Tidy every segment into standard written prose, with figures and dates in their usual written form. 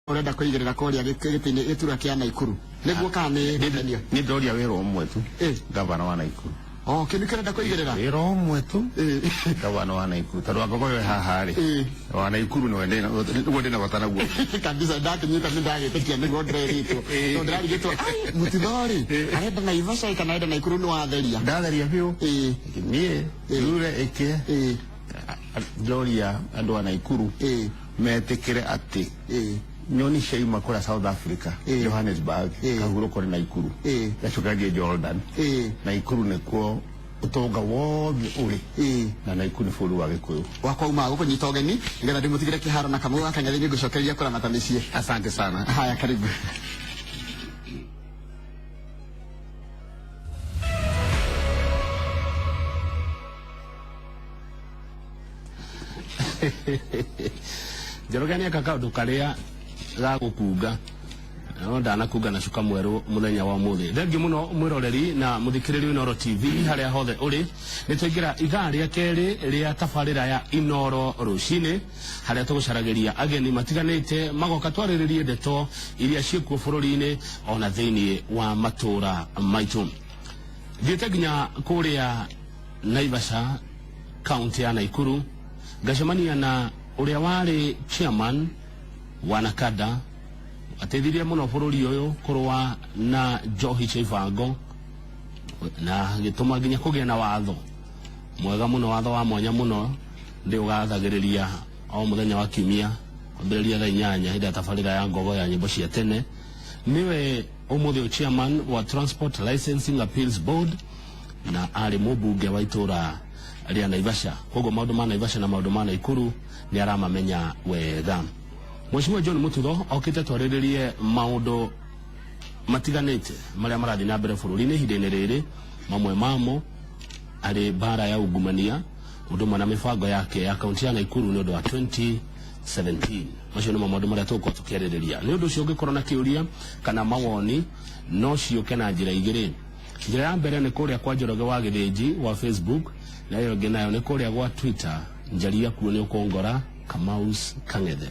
Urenda kuigirira koria gitini gitura kia Naikuru niguo kane ni ndoria wira umwe tu gavana wa Naikuru kini kirenda kuigirira wira umwe tu gavana wa Naikuru tondu Wagogoyo haha ri wa Naikuru no wende na batana guo kabisa ndakinyita ndagitikia niguo ndirerito no ndirarigitwo mutithori arenda Naivasha kana arenda Naikuru no atheria ndatheria biu nie rure eke ndoria andu wa Naikuru metikire ati nyoni shaima kura South Africa Johannesburg kaguro kore Naikuru gacukagie Jordan Naikuru nikuo utonga wothe uri na Naikuru ni bũrũri wa Gĩkũyũ wakwa uma gukunyita ũgeni ngetha ndimutigire kiharo na kamwe wakanya thĩ ngucokeria kũramata mĩciĩ. Asante sana. Haya, karibu. Jerogania kakao dukaria ga gukunga no ndanakunga na cuka mweru muthenya wa muthi thengi muno mwiroreri na muthikiriri Inoro TV haria hothe uri nitwingira ithaa ria keri ria tabarira ya Inoro rucini haria tugucaragiria ageni matiganite magoka twariririe ndeto iria ciikuo bururi-ini ona thiini wa matura maitu thiete nginya kuria Naivasha kaunti ya Naikuru ngacemania na uria wari chairman wa NACADA ateithirie muno bururi uyu kurwa na njohi cia ibango na gituma nginya kugia na watho mwega muno, watho wa mwanya muno ndi ugathagiriria o muthenya wa Kiumia kwambiriria thaa 8 hĩndĩ ya tabarĩra ya ngogo ya nyĩmbo cia tene. Niwe umuthi chairman wa Transport Licensing Appeals Board na ari mubunge wa itura ria Naivasha, koguo maundu ma Naivasha na maundu ma Naikuru ni aramamenya wega. Mheshimiwa John Mututho okite twariririe maundu matiganite maria marathi na mbere bururi-ini ihinda-ini riri, mamwe mamo ari bara ya ungumania undu mwana mibango yake ya kaunti ya Naikuru ni undu wa 2017. Macio ni maundu maria tugukorwo tukiaririria. Ni undu ucio ungikorwo na kiuria kana mawoni no ciuke na njira igiri. Njira ya mbere ni kuria kwa Njoroge wa Githinji wa Facebook, na iyo ngi nayo ni kuria gwa Twitter njaria kuo ni ukongora Kamaus Kang'ethe.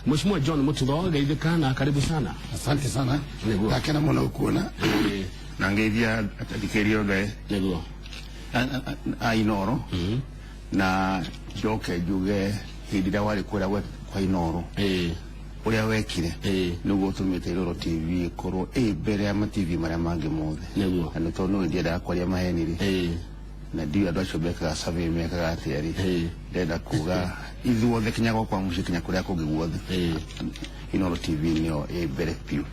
Mheshimiwa John Mututho, geithika na karibu sana. Asante sana. Ndakena muno ukuona na ngeithia athikirio ge niguo a Inoro na joke juge hindira wari kuria kwa Inoro uria wekire niguo tumite Inoro TV korwo mbere ya TV maria mangi mothe niguo na tondu ndienda kwaria maheniri na ndio andu acio bekaga survey mekaga atiari ndenda kuga ithuothe kinyago kwa muciĩ kinya kuria kungi guothe Inoro TV nio mbere piu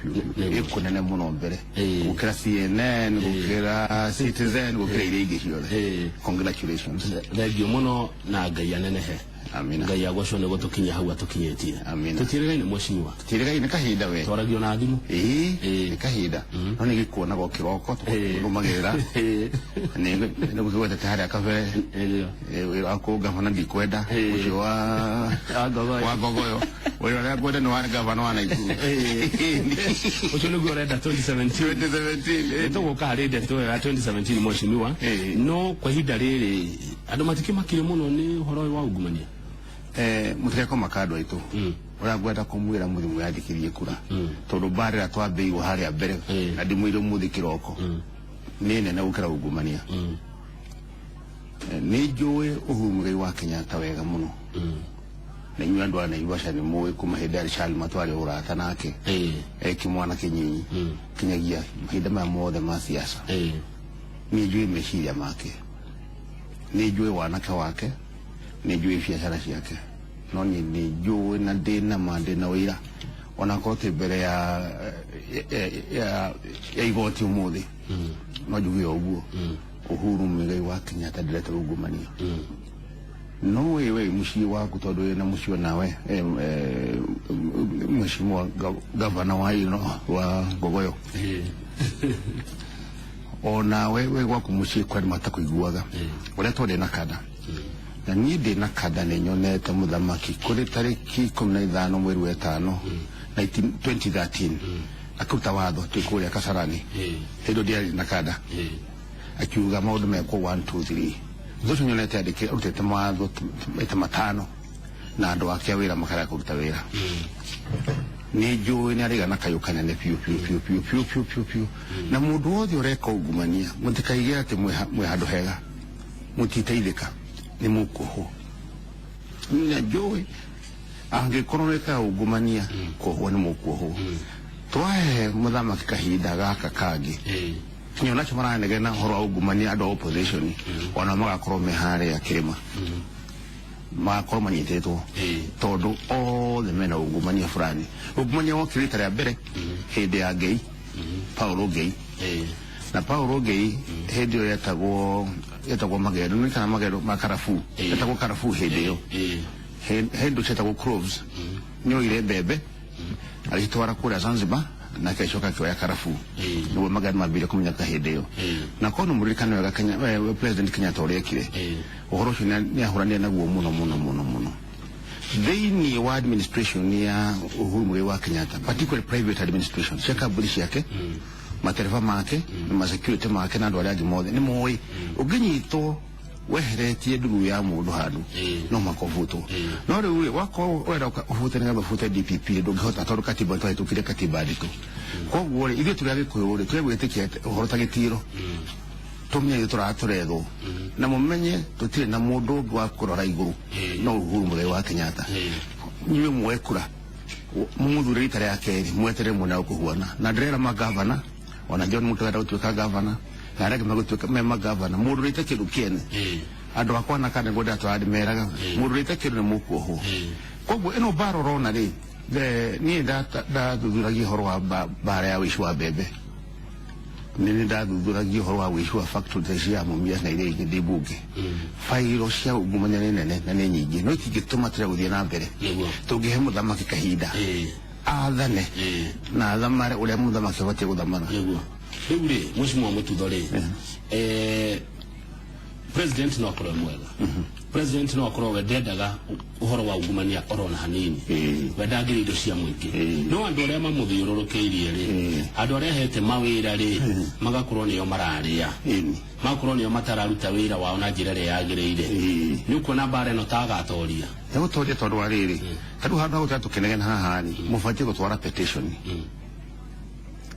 ikunene muno mbere gukira CNN gukira Citizen gukira iria ingĩ ciothe. Congratulations. Thank you muno na Ngai anenehe. Amina. Ngai agwacwo ni gutukinya hau atukinyetie. Amina. Tutirigaine mheshimiwa. Tutirigaine kahinda we. Twaragio na thimu. Ni kahinda. No ni gikuona go kiroko tukurumagira. Ni gugweta tahari akabe. Wira ako gavana ndikwenda. Ucio wa Wagogoyo. Wira kwenda no wa gavana wa Naikuru. Ucio ni gwenda 2017. Tuguka hari ndeto ya 2017 mheshimiwa. No kwa hinda riri andu matikimakire muno ni uhoro wa ungumania. Mutireko makadwa itu ura gwenda kumwira muthimu yandikithie kura tondu barira twambiirwo haria mbere na ndimwire muthi kiroko ni nene gukira ungumania. Ni njui Uhuru Muigai wa Kenyatta wega muno na inyu andu a Naivasha ni muwi kuma hindi ari Charles Matwari urata nake kimwana kinyinyi kinyagia mahinda maya mothe ma siasa. Ni njui meciria make, ni njui wanake wake, ni njui biacara ciake, no ni njui na ndina mandina wira ona kote mbere ya igoti umuthi no njuge uguo Uhuru Muigai wa Kenyatta ndirete ungumania. No wewe muciĩ waku tondu wina mucio nawe mheshimiwa gavana wa Ngogoyo ona wewe gwaku muciĩ kwari matakuiguaga uria twende NACADA na niĩ ndi NACADA ni nyonete muthamaki kuri tariki 15 mweri wa 5 2013 akuta watho twikuria Kasarani hindu ndiari NACADA akiuga maundu mekwo 1 2 3 thucu nyonete andike utete mawatho maita matano na andu ake wira makara kuruta wira ni njũĩ nĩ arĩga na kayũ kanene piũ na mũndũ wothe ũreka ungumania mũtikaige atĩ mwĩ handũ hega mũtiteithĩka nĩ mũkuohwo nĩ njũĩ angĩkorwo weka ungumania kuohwo nĩ mũkuohwo twahe mũthamaki kahinda gaka kangĩ nyo nacho maranegena ũhoro wa ungumania andũ a opposition ona magakorwo me harĩa kĩrĩma magakorwo manyitĩtwo tondũ othe mena ungumania fulani ungumania wokire rita rĩa mbere hĩndĩ ya Ngei Paulo Ngei na Paulo Ngei hĩndĩ ĩyo yetagwo magendo nĩ kana magendo ma Karafu yetagwo Karafu hĩndĩ ĩyo hĩndĩ cietagwo Cloves nyoire mbembe agĩtwara kũrĩa Zanzibar na keshoka kioya Karafu nĩguo magendo mambire kũmenyeka hĩndĩ ĩyo na kono mũririkano wega President Kenyatta ũrĩa ekire ũhoro ũcio nĩ ahũranire naguo mũno thĩinĩ wa administration ya Uhuru Muigai wa Kenyatta particularly private administration cia kambuni ciake matereva make na security make na andũ arĩa angĩ mothe nĩ moĩ ũngĩnyitwo weheretie nduru ya mũndũ handũ no makovutwo no rĩu wakorwo wenda ũbute nĩgetha ũbute DPP ndũngĩhota tondũ katiba twahĩtũkire katiba nditũ koguo ithuĩ tũrĩ Agĩkũyũ twegwĩtĩkia ũhoro ta gĩtiro tũmenye tũratũrethwo na mũmenye tũtirĩ na mũndũ ũngĩ wa kũrora igũrũ no Uhuru Muigai wa Kenyatta nyuĩ mwekura mũmũthure rita rĩa kerĩ mwetere mwena ũkũhuana na ndĩrera magavana ona John Mũtũga gũtuĩka gavana na arĩa magũtuĩka me magavana mũndũ rĩte kĩndũ kĩene andũ akwa na kana ngoda twari meraga mũndũ rĩte kĩndũ nĩ mũkuohwo koguo ĩno mbara ũrona rĩ niĩ ndathuthuragia ũhoro wa mbara ya ũici wa mbembe nĩ ndathuthuragia ũhoro wa ũici wa factory cia Mumias na iria ingĩ ndĩ mbunge fairo cia ungumania nĩ nene na nĩ nyingĩ no itingĩtũma tũrĩa gũthiĩ na mbere tũngĩhe mũthamaki kahinda athane na athamare ũrĩa mũthamaki abatiĩ gũthamana rĩu rĩ Mheshimiwa Mũtitho rĩ President no akorwo mwega President no akorwo wendendaga ũhoro wa ungumania orona hanini wendagĩra indo cia mũingĩ no andũ arĩa mamũthiũrũrũkĩirie rĩ andũ arĩa hete mawĩra rĩ magakorwo nĩo mararĩa magakorwo nĩo matararuta wĩra wao na njĩra ĩrĩa yagĩrĩire nĩ ũkuona mbara ĩno ta agatoria gũtoria tondũ wa rĩrĩ tondũ handũ hau tũkĩnegena haha mũbatiĩ gũtwara petition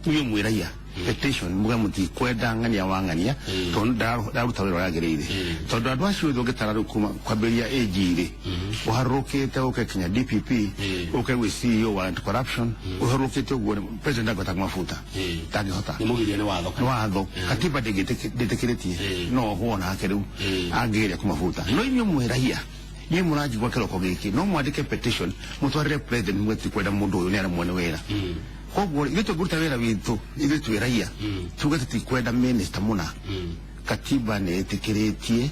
niĩ mwĩraia petition muga mutikwenda ngania wa ngania tondu ndaruta wĩra wagĩrĩire tondu andũ acio othe ũngĩtara kuma kwambĩrĩria AG uharũkĩte ũkekinya DPP ũkegwĩ CEO wa anti-corruption uharũkĩte ũguo president agota mafuta tangĩhota nĩ mũgiria nĩ watho katiba ndĩtĩkĩrĩtie no huona hake rĩu angĩrĩa kumafuta no inyuĩ mwĩraia niĩ mũranjigua kĩroko gĩkĩ no mwandĩke petition mũtwarĩre president mweti kwenda mũndũ ũyũ nĩ aramwone wĩra koguo ithuĩ tũngĩruta wĩra witũ ithuĩ twĩ raia tuge tũtikwenda minister mũna katiba nĩ ĩtĩkĩrĩtie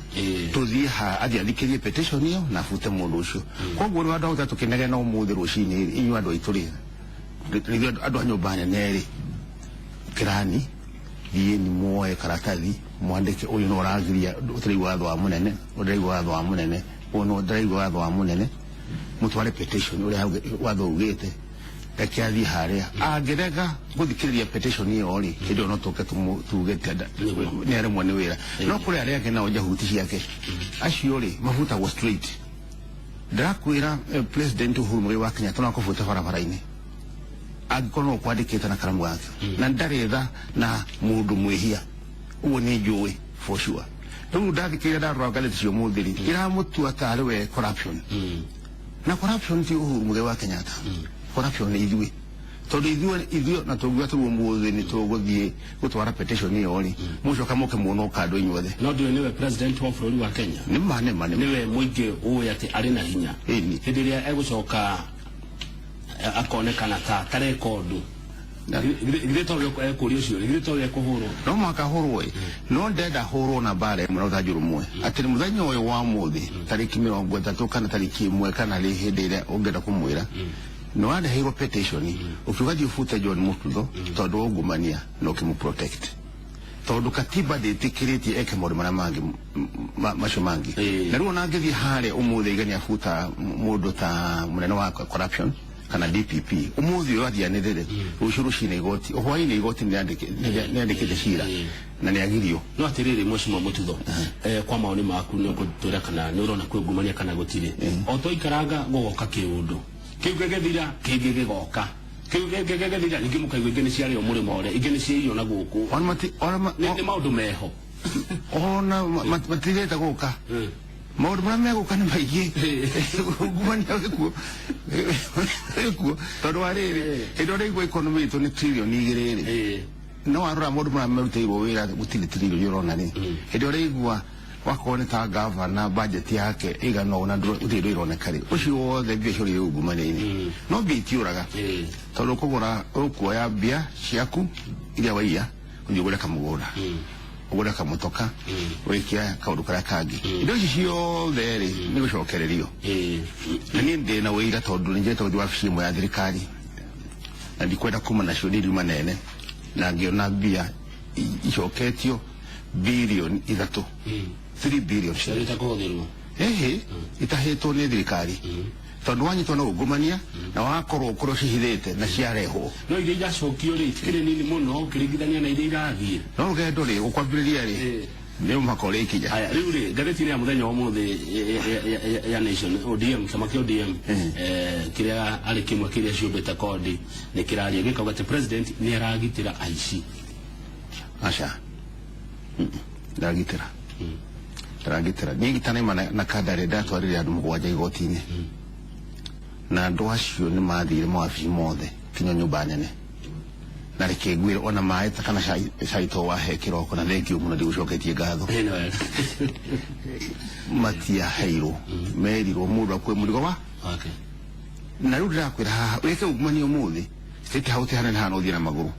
tũthiĩ athiĩ athikĩrie petition ĩyo na abute mũndũ ũcio koguo nĩ andũ acio tũkĩnegena ũmũthĩ rũcinĩ inyuĩ andũ aitũ rĩ andũ a nyũmba nene rĩ kĩrani thiĩni muoe karatathi mwandĩke ũyũ nĩ ũragiria ũtĩrĩ watho wa mũnene ũtĩrĩ watho wa mũnene ũyũ ũtĩrĩ watho wa mũnene mũtware petition ũrĩa watho ugĩte akiathi harĩa angĩrega gũthikĩrĩria petition ĩyo rĩ hĩndĩ no tũke tugĩte nĩ arĩ mwene wĩra no kũrĩ arĩa angĩ nao njahuti ciake acio rĩ mavutagwo straight ndakwĩra President Uhuru Muigai wa Kenyatta no akũbuta barabara-inĩ angĩkorwo no kwandĩkĩte na karamu yake na ndarĩ tha na mũndũ mwĩhia ũguo nĩ njũĩ for sure rĩu ndathikĩrĩria ndarora ngathĩti cio mũthĩ rĩ iramũtua tarĩ we corruption na corruption ti Uhuru Muigai wa Kenyatta corruption nĩ ithuĩ tondũ ithuĩ na tũngiuga tũguo mũthĩ nĩ tũgũthiĩ gũtwara petition ĩyo rĩ mũcoka mũke muono kandũ inyuothe no ndũĩ nĩwe president wa bũrũri wa Kenya nĩwe mũingĩ ũĩ atĩ arĩ na hinya hĩndĩ ĩrĩa egũcoka akonekana ta rekondo githĩ tondũ ekũria ũcio githĩ tondũ ekũhũrwo no mwaka hũrwo no ndenda hũrwo na mbara ĩmwe na ũthanjũ rũmwe atĩ nĩ mũthenya ũyũ wa mũthĩ tarĩki 30 kana tarĩki 1 kana rĩ hĩndĩ ĩrĩa ũngĩenda kũmwĩra no areheirwo petition ukiuga thiĩ ũbute John Mũtitho tondũ ungumania no ũkĩmũprotect tondũ katiba ndĩtĩkĩrĩtie eke maũndũ marĩa mangĩ macio mangĩ na rĩu ona angĩthiĩ harĩa ũmũthĩ igania abuta mũndũ ta mũnene wa corruption kana DPP ũmũthĩ ũyũ athianĩrĩre rũciũ rũcinĩ igoti hwaĩ-inĩ igoti nĩandĩkĩte cira na nĩagirio no atĩrĩrĩ Mheshimiwa Mũtitho kwa maoni maku nĩ ũgũtwĩra kana nĩ ũrona kwĩ ungumania kana gũtirĩ o tũikaranga gũgoka kĩũndũ kĩu gĩgĩthira kĩngĩ gĩgoka Kega dira ngimuka igene ciari o murimo ore igene cio na guku ni maundu meho ona matireta guka maundu mara meguka ni maigi ungumania wekuo tondu wa riri indo ri economy itu ni trillion igiriri no arora maundu mara meruteiwo wira gutiri trillion yorona ni indo ri igwa wakone ta governor budget yake igana ona ndiro ironeka ri ucio wothe bia cio ri ungumania no bitiuraga tondu kugura ukuoya bia ciaku iria waiya ugura kamugura ugura kamutoka wikia kaundu karia kangi indo ici ciothe ri ni gucokererio na ni ndi na wira tondu ni njete guthi wabici imwe ya thirikari na ndikwenda kuma nacio ni riuma nene na ngiona bia icoketio bilioni 3 billion itahetwo ni thirikari tondu wanyitwo na ungumania na wakorwo kuro cihithite na ciareho no iria ijacokio ri tikire nini muno ukiringithania na iria irathie no rugendo ri ukwambiriria ri ni makore ikinya aya riu ri ngatheti ni ya muthenya wa muthi ya Nation ODM kama kio ODM kiria ari kimwe kiria ciumbite kodi ni kiraria gikauga ati president ni aragitira aici acha ndagitira nigitana imana na kadare datwarire andu mugwanja igotini na andu acio ni mathire mwabici mothe kinya nyumba nene na rikegwira ona mai takana shaito wahe kiroko na thank you muno ndigucoketie ngatho matia heiro merirwo mundu akwe murigo wa na riu ndirakwira haha weke ungumania umuthi state house hana hana uthie na maguru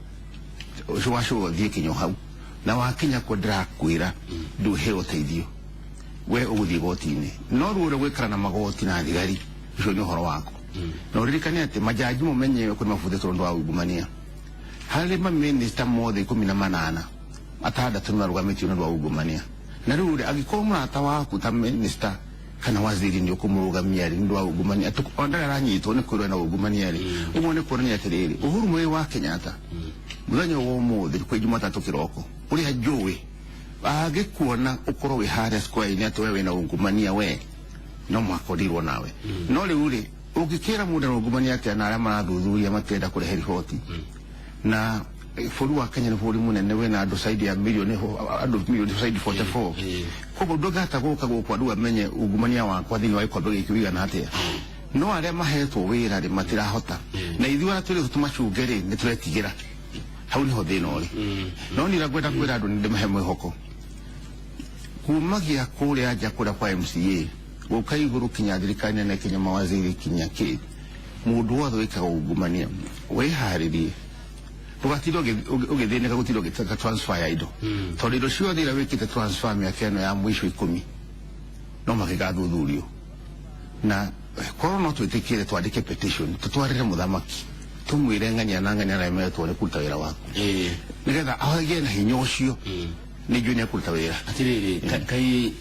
ucio wacio thie kinyo hau na wakinya ko ndirakwira nduhe uteithio we uguthie gotini no rure gwikara na magoti na thigari ucio ni horo wako no ririkane ati majaji mumenye ko mafuthe tondu wa ungumania hali ma minister mothe 18 atandatu na rugamitio ndu wa ungumania na rure agikorwo murata waku ta minister kana waziri ni ukumurugamia ri ndu wa ungumania ondara ranyitwo ni kwirwa na ungumania ri umone kuonania atiriri Uhuru Muigai wa Kenyatta muthenya wo muthi kwa Jumatatu kiroko uri ajui agikuona ukoro wi hare square ni ati wewe na ungumania we no mwakorirwo nawe no riu ugikira mundu ungumania ati na aria marathuthuria matenda kurehe riboti na bũrũri wa Kenya ni bũrũri munene wena andu saidi ya milioni andu milioni saidi 44 koguo ndogata guka gukwa ndu amenye ungumania wakwa thini wa ikombe gikiwiga na atia no aria mahetwo wira ri matirahota na ithuara tuli tutumacungeri ni turetigira hau niho thina uri no ni ragwenda kwira andu ndi mahe mwihoko kumagia kuria aja kura kwa MCA guka iguru kinya thirikari na Kenya mawaziri kinya ki mundu wothe wikaga ungumania wiharirie tugatiro ugithine gutiro gitaka transfer ya indo tondu indo ciothe ira wikite transfer miaka eno ya mwisho 10 no magigathuthurio na korwo no twitikire twandike petition tutwarire muthamaki tumwire ngania na ngania na meto ni kuruta wira waku nigetha ahogie na hinya ucio ni juni kuruta wira atiriri kai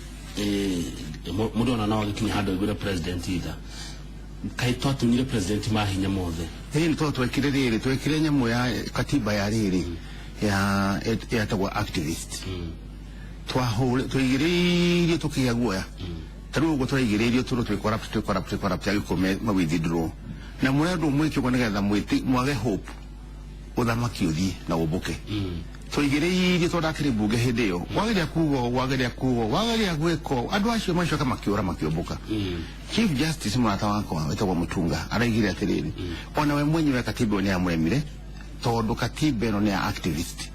mundu ona nawo gikinya hando igure president ida kai twatumire president mahinya mothe ni twekire riri twekire nyamu ya katiba ya riri ya tagwa activist twahore twigiririe tukiyaguoya taru ugo twigiririe turu twi corrupt agikome mawithidro na murado mwiki ko nigetha mwiti mwage hope uthamaki uthie na ubuke twigiririe twandakire bunge hindio wageria wageria gweko andu acio macoka makiura makiobuka Chief Justice murata wako wetagwo Mutunga araigire atiriri ona we mwenyewe katiba ni amwemire tondu katiba no ni activist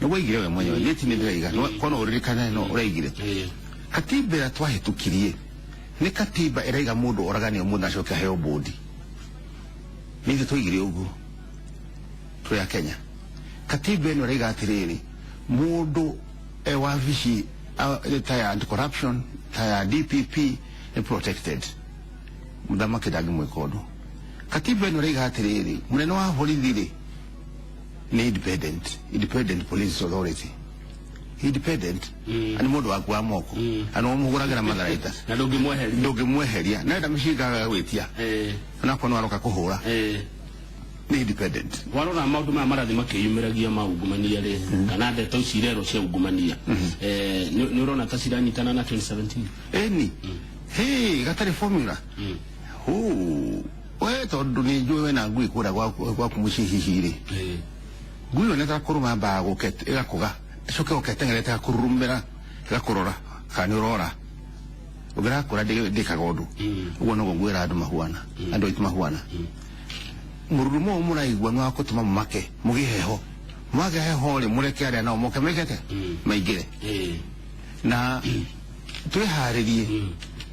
no waigire we mwenyewe leti ni ndaiga kono uririkana no uraigire katiba twahitukirie ni katiba iraiga mundu oragania mundu acoka heo bodi nithi tuigire ugu tu ya Kenya katiba no iraiga atiriri mundu wabici ta anti-corruption ta DPP protected mudhamaki dagi mwekodo katiba ino reiga atiriri munene wa borithi ni independent police authority independent ani mundu wakwa moko ani omuguragira matharaita na ndungimweheria na ndamishiga gwitia na kono aroka kuhura ni independent warora maundu ma marathi makiyumiragia maungumania ri kana ndeto cirero cia ungumania ni urona ta ciranyitana na 2017 eni hey gatari formula we tondu ni njue na ngui kura gwa kumucihihiri ngui one ta kuruma ba gukete igakuga coke uketengerete kurumira gakurora kana urora ugira kura de kagodu ugo no ngwira andu mahuana andu itu mahuana mururumo muraigwa no akutuma make mugiheho magaheho ri mureke ari na moke mekete maigire na twiharirie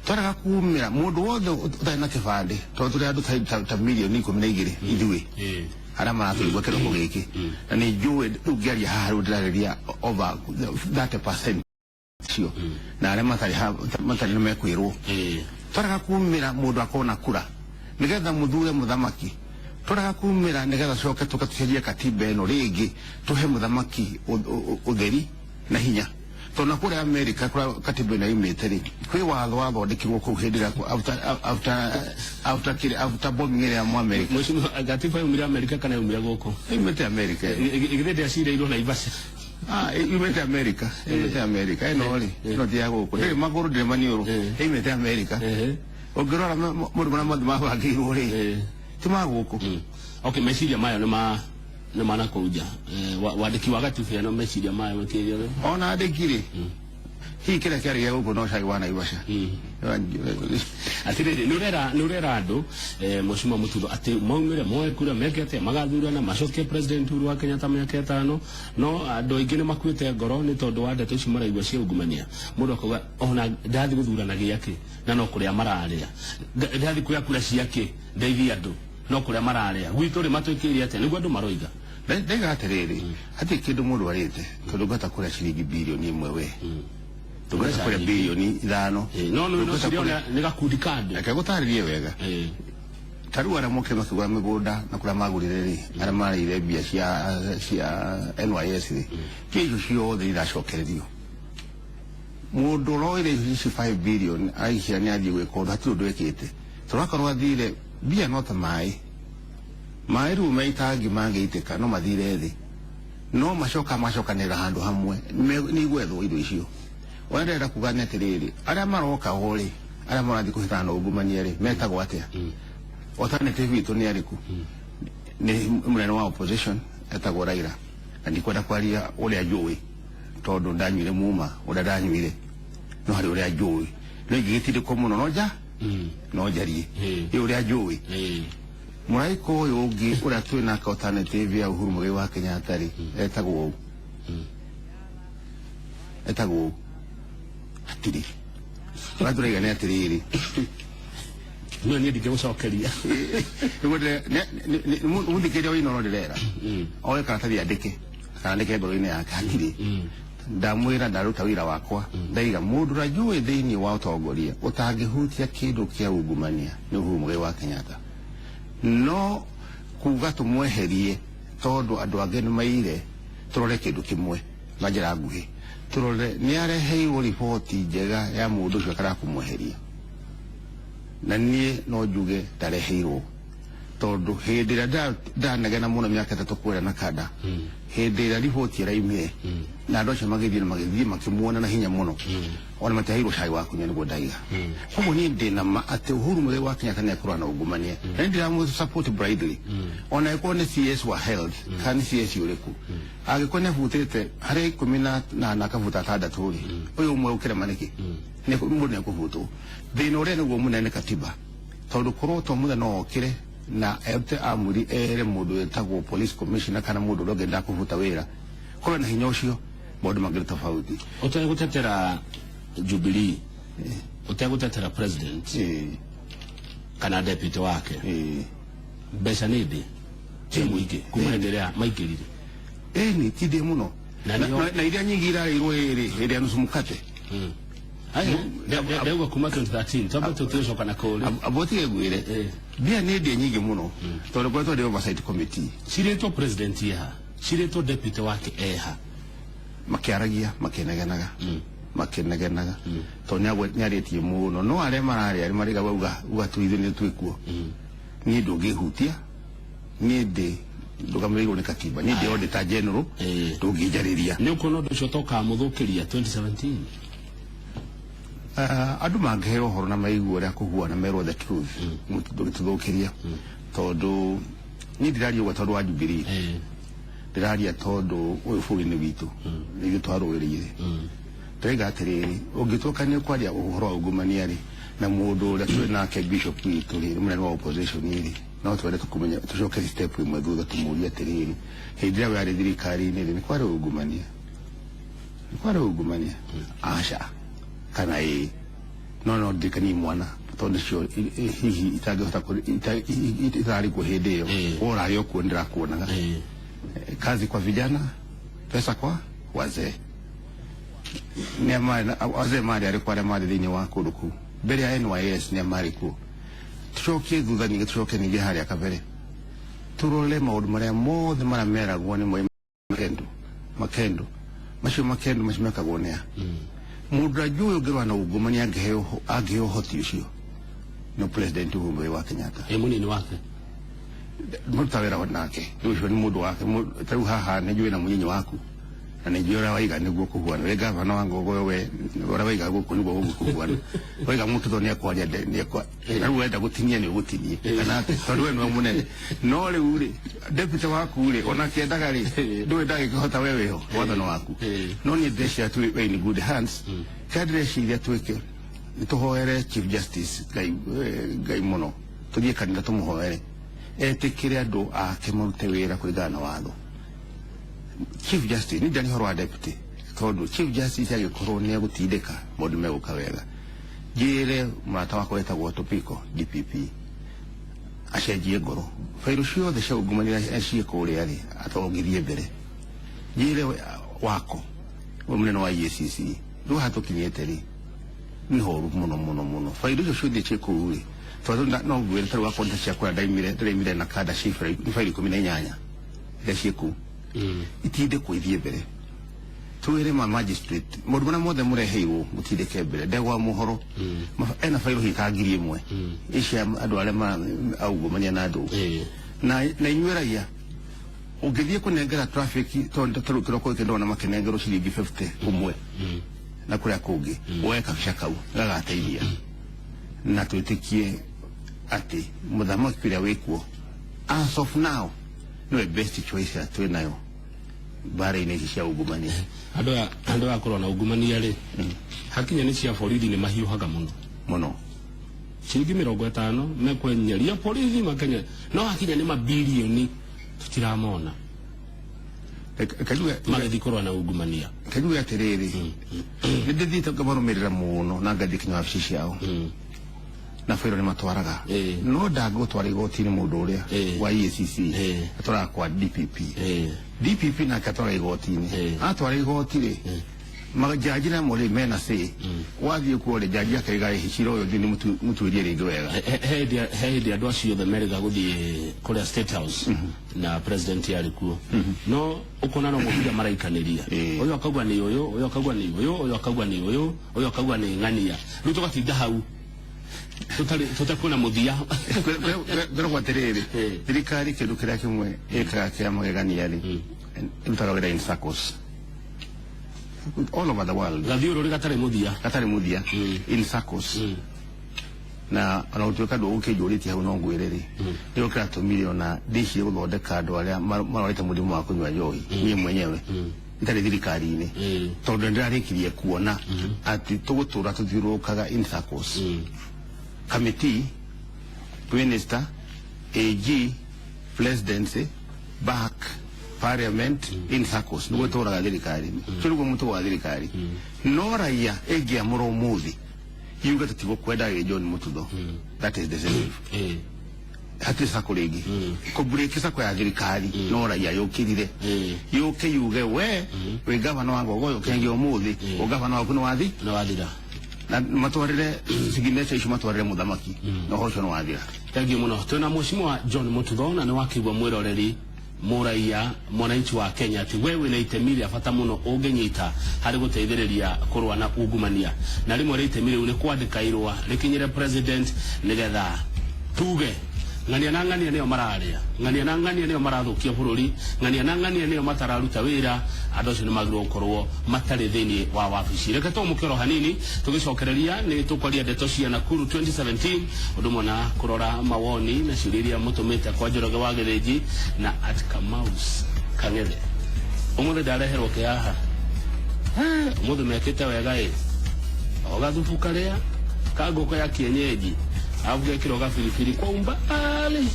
twaraga kumira mundu wothe utaina kibande tondu ri andu ta milioni 12 ithui ara marathuigwa kiroko giki na ni njue ungiaria haha ndirageria over 30% cio na aria matari mekwirwo twaraga kumira mundu akona kura nigetha muthure muthamaki twaraga kumira nigetha coke tukatucerie katiba ino ringi tuhe muthamaki utheri na hinya tona kuri America kura katiba ino imite ri kwi watho wathondekirwo ku hindira after bombing ya mu America mwisho katiba ya America kana ya goko imite America igithete acira iro na Ivasha imete America eno ri no dia goko ri maguru de manioro imete America ogirora mundu na mundu mabagirwo ri tuma goko okay meciria mayo ni mana kuja wadiki wakati fia no meciria mayo mkiria ona adekire hii kila kari ya goko no sai wana Ivasha atire nurera andu mushuma mutudo ati maumire moe kura mekete magathurana macoke president Uhuru wa Kenyatta miaka 5 no andu aingi ni makuite ngoro ni tondu wa ndeto icio maraigua cia ungumania mundu akauga ona ndathi guthurana giake na no kuria mararia ndathi kuya kura ciake ndeithia andu no kuria mararia gwitu ri matwikiri ati niguo andu maroiga ndega atiriri ati kindu mundu arite tondu ngata kuria ciringi bilioni 1 we tugeza kwa bilioni 5 no siriona ni gakundi kandi akagutaririe wega taru ara moke makugura migunda na kula magurire ri ara marire bia cia NYS ri kiyo cio thiri racokererio mundu roire 5 billion aisha ni athi gwiko hatu ndwekite turakorwo athire bia no ta mai ru meitangi mangiiteka no mathire thi no macokanira handu hamwe ni gwetho indo icio wenda kugania tiriri aria maroka hori aria marathi kuhitana ungumania ri metagwo atia alternative itu ni ariku ni munene wa opposition etagwo Raila na ndikwenda kwaria uria njui tondu ndanyuire muma uria ndanyuire no hari uria njui no igitire ko muno noja no jarie uria njui muraiko uyu ungi uria twina alternative ya Uhuru Muigai wa Kenyatta ri etagwo atiri radurega ne atiri no ni ndike gucokeria ngode mundi kero ino no direra oe karatathi andike kana ndike ngoro-ini yake atiri ndamwira ndaruta wira wakwa ndaiga mundu rajue thiini wa utongoria utangihutia kindu kia ungumania ni Uhuru Muigai wa Kenyatta no kuga tumweherie tondu andu angi ni maire turore kindu kimwe na njira nguhi turore ni areheirwo riboti njega ya mundu ucio kara kumweheria na nie no njuge ndareheirwo tondu hindi ria ndanegena muno miaka 3 kwira na kada hindi ria riboti iraimire na andu acio magithie makimuona na hinya muno ona matahirwo cai wa kunya niguo ndaiga koguo ni ndina ma ati Uhuru Muigai wa Kenyatta ni akorwo na ungumania na ndiramu support brightly ona iko ni CS wa held kan CS uriku agikone futete hari 10 na akavuta 6 uyu umwe ukira maniki ni mundu ne kuvutwo thina uria niguo munene katiba tondu kuroto muthe no okire na ete amuri ere mundu etagwo police commissioner kana mundu rogenda kuvuta wira kola na hinya ucio mundu magire tofauti utegutetera Jubilee utegutetera president kana deputy wake mbeca nindi cia muingi kumaendelea maingirire ni tide muno na iria nyingi irarirwo iri nusu mukate Ndego kuma 2013 toba tutosho kana kole abotige gwire bia ni ndi nyingi muno tondu kwa ndi oversight committee cireto president ya cireto deputy wake eha makiaragia makenegenaga tondu nyaritie muno no are marari ari mariga uga tuithini twikuo ni ndungihutia ni ndi ndugamirigo ni katiba ni ndi auditor general ndungijariria ni ukono ndu cio toka muthukiria 2017 andu mangeheo horo na maigua ria kuhuana merwo the truth mututhukiria tondu ni ndiraria gwa tondu wa Jubilee ndiraria tondu uyu bũrũri-inĩ witũ nĩ twarũĩrĩire ndĩrauga atĩrĩrĩ ũngĩtuĩka nĩ kwaria ũhoro wa ungumania rĩ na mũndũ ũrĩa twĩ nake bishop witũ rĩ mũnene wa opposition rĩ no twende tũkũmenya tũcoke step ĩmwe thutha tũmũrie atĩrĩrĩ hĩndĩ ĩrĩa warĩ thirikari-inĩ rĩ nĩ kwarĩ ungumania aca kana no ndikani mwana tondu cio hihi itangihota itarari kwa hĩndĩ ĩyo ũrarĩ o kuo ndĩrakuonaga kazi kwa vijana pesa kwa wazee wazee marĩ arĩkũ arĩa marĩ thĩinĩ wa kũndũ kũu mbere ya NYS nĩ marĩ kuo tucokie thutha ningĩ tucoke ningĩ harĩa kabere turore maũndũ marĩa mothe marĩa meragwo nĩ Moi Makendo macio mekagwo nĩa mũndũ ajũĩ ũngĩrũa na ungumania angĩheo ũhoti ũcio no president Uhuru Muigai Kenyatta mũnini wake mũruta wĩra nake ũcio nĩ mũndũ wake tarĩu haha nĩ njũĩ na mũnyinyi waku na nĩ njũĩ ũrĩa waiga nĩguo kũhuana we gavana wa Ngogoyo we ũrĩa waiga gũkũ nĩguo gũkũhuana waiga mũtũtho nĩ akwaria rĩu wenda gũtinia nĩ ũgũtinie kana tondũ we nĩwe mũnene no rĩu rĩ deputy waku rĩ ona kĩendaga rĩ ndũĩ ndagĩkĩhota we wĩho wathano waku no niĩ ndĩreciria we in good hands kĩrĩa ndĩreciria twĩke nĩ tũhoere Chief Justice Ngai mũno tũthiĩ kanitha tũmũhoere etĩkĩre andũ ake marute wĩra kũringana na watho Chief Justice ni ndani horo wa deputy tondu Chief Justice agĩkorwo nĩ agũtindĩka maũndũ megũka wega njĩre mũrata wakwa wetagwo Topiko DPP acenjie ngoro fairo ciothe cia ungumania aciĩ kũrĩa rĩ atongithie mbere njĩre wako mũnene wa EACC rĩu hatũkinyĩte rĩ nĩ horu mũno fairo icio ciothe ciĩ kũu rĩ tondu no ngwĩre tarĩu wakwa ciakwa ndaimire na kada cifra nĩ fairo 18 iria ciĩ kũu itindĩkwo ithiĩ mbere twĩre magistrate mũndũ marĩa mothe mũreheirwo mũtindĩke mbere ndegwa mũhoro ena fairo hitangiri ĩmwe icia andũ arĩa aungumania na andũ na inyuĩragia ũngĩthiĩ kũnengera traffic tondu tarĩu kĩroko gĩkĩ ndona makĩnengerwo ciringi 50 ũmwe na kũrĩa kũngĩ woe kabica kau gagateithia na twĩtĩkie atĩ mũthamaki ũrĩa wĩkuo as of now no best choice ya twĩ nayo bara-inĩ ici cia ungumania andũ akorwo na ungumania rĩ hakinya nĩ cia borithi nĩ mahiũhaga mũno ciringi 50 mekwenyeria borithi makenya no hakinya nĩ mabilioni tutiramona magĩthiĩ kũrũa na ungumania kajuge atĩrĩrĩ nĩ ndĩthiĩte ngamarũmĩrĩra mũno na ngathiĩ kinya wabici ciao na fairo nĩ matwaraga no ndangĩgũtwara igoti-inĩ mũndũ ũrĩa wa EACC atwaraga kwa DPP nake atwara igoti-inĩ atwara igoti rĩ majaji namo rĩ mena wathiĩ kuo rĩ jaji akaiga cira ũyũ nĩ mũtuĩrie rĩngĩ wega he hĩndĩ andũ acio othe merĩga gũthiĩ kũrĩa State House na president yarĩ kuo no ũkona no mũbira maraikanĩria ũyũ akauga nĩ ũyũ ũyũ akauga nĩ ũyũ ũyũ akauga nĩ ũyũ ũyũ akauga nĩ ng'ania rĩu tũgatinda hau tutakuona muthia ngoragwo atĩrĩrĩ thirikari kĩndũ kĩrĩa kĩmwe ĩkaga kĩa magegania rĩ ĩrutaga wĩra in circles all over the world gathiũrũrĩ gatarĩ muthia in circles na ona gũtuĩka andũ ũkĩnjũrĩtie hau no ngwĩre rĩ nĩ ũkĩratũmire ona ndĩcirie gũthondeka andũ arĩa marwarĩte mũrimũ wa kũnyua njohi niĩ mwenyewe itarĩ thirikari-inĩ tondũ ndĩrarĩkirie kuona atĩ tũgũtũra tũthiũrũrũkaga in circles committee minister AG presidency back parliament in circles nĩguo tũraga thirikari-inĩ ũcio nĩguo mũtugo wa thirikari no raia ĩngĩamũra ũmũthĩ yuga tũtigũkwenda John Mũtutho that is the same hatirĩ sako rĩngĩ kũmburĩki sako ya thirikari no raia yũkĩrire yũke yuge we wĩ gavana wa Ngogoyo kĩngĩ ũmũthĩ ũgavana waku nĩ wathira na matwarĩre signature icio matwarĩre mũthamaki na ũhoro ũcio nĩ wathira thengiũ mũno twĩna Mheshimiwa John Mũtutho na nĩ wakĩigua mwĩroreri mũraia mwananchi wa Kenya ati wewe na itemi rĩa bata mũno ũngĩnyita harĩ gũteithĩrĩria kũrũa na ungumania na rĩmwe rĩa itemi rĩu nĩ kwandĩka irũa rĩkinyĩre president nĩgetha tuge ngania na ngania nio mararia ngania na ngania nio marathukia bururi ngania na ngania nio matararuta wira andu acio ni magirwo gukorwo matari thiini wa wabici reke to mukero hanini tugicokereria ni tukwaria ndeto cia Nakuru 2017 undu mona kurora mawoni na ciuriria mutumite kwa Njoroge wa Githinji na Atkamau Kang'ethe umuthi ndareherwo kiaha umuthi mekite wega ogathubu karia kaguko ya kienyeji avuge kiroga filifili kwa umbali